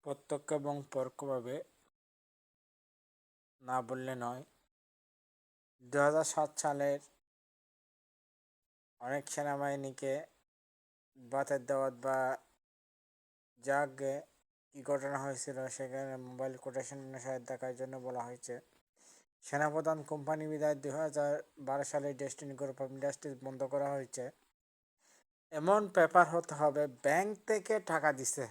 প্রত্যক্ষ এবং পরোক্ষভাবে না বললে নয়। 2007 সালের অনেক সেনাবাহিনীকে বাতের দাওয়াত বা জাগে কী ঘটনা হয়েছিল সেখানে মোবাইল কোটেশন অনুসারে দেখার জন্য বলা হয়েছে। সেনাপ্রধান কোম্পানি বিদায় 2012 সালে ডেস্টিনি গ্রুপ অফ ইন্ডাস্ট্রিজ বন্ধ করা হয়েছে। এমন পেপার হতে হবে ব্যাংক থেকে টাকা দিছে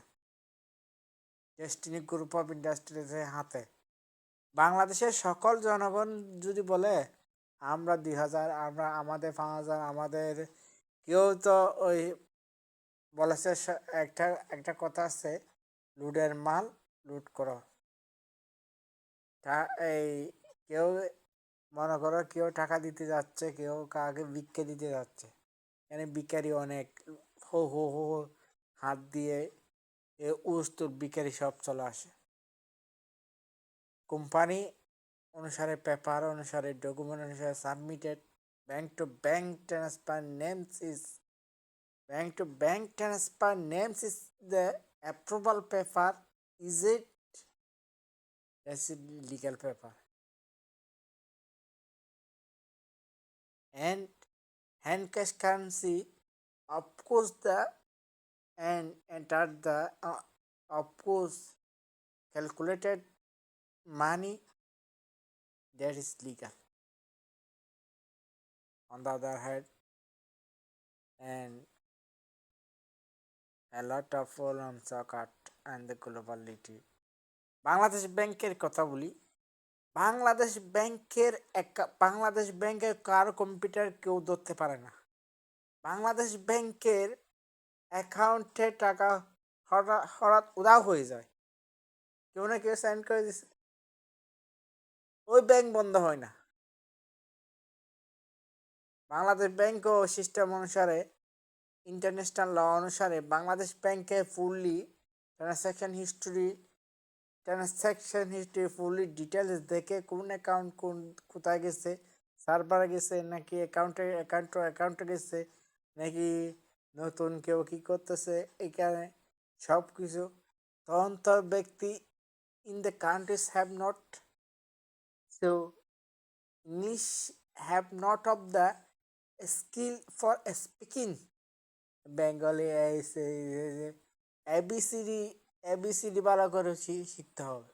ডেস্টিনি গ্রুপ অফ ইন্ডাস্ট্রিজের হাতে। বাংলাদেশের সকল জনগণ যদি বলে আমরা 2000, আমরা আমাদের 5000, আমাদের কেউ তো ওই বলেছে একটা একটা কথা আছে, লুটের মাল লুট করো। তা এই কেউ মনে করো কেউ টাকা দিতে যাচ্ছে, কেউ কাকে ভিক্ষে দিতে যাচ্ছে, এখানে ভিখারি অনেক হো হো হো হো হাত দিয়ে উস্তুর ভিখারি সব চলে আসে। কোম্পানি অনুসারে পেপার অনুসারে ডকুমেন্ট অনুসারে submitted bank to bank transfer names is the approval paper. Is it? That's a legal paper. And hand cash currency, of course of course calculated money, that is legal. On the other hand, and a lot of problems occurred and the globality. Bangladesh ব্যাংকের কথা বলি। বাংলাদেশ ব্যাংকের কারো computer কেউ ধরতে পারে না। বাংলাদেশ ব্যাংকের অ্যাকাউন্টে টাকা হঠাৎ উধাও হয়ে যায়, কেউ না কেউ সেন্ড করে দিছে, ওই ব্যাংক বন্ধ হয় না। বাংলাদেশ ব্যাংক ও সিস্টেম অনুসারে, ইন্টারন্যাশনাল ল অনুসারে বাংলাদেশ ব্যাংকে fully transaction history fully details দেখে কোন অ্যাকাউন্ট কোথায় গেছে, সার্ভারে গেছে নাকি অ্যাকাউন্টে গেছে নাকি নতুন কেউ কী করতেছে, এখানে সব কিছু তদন্ত ব্যক্তি in the countries have not English have not of the skill for speaking Bengali. ABCD ভালো করে শিখতে হবে।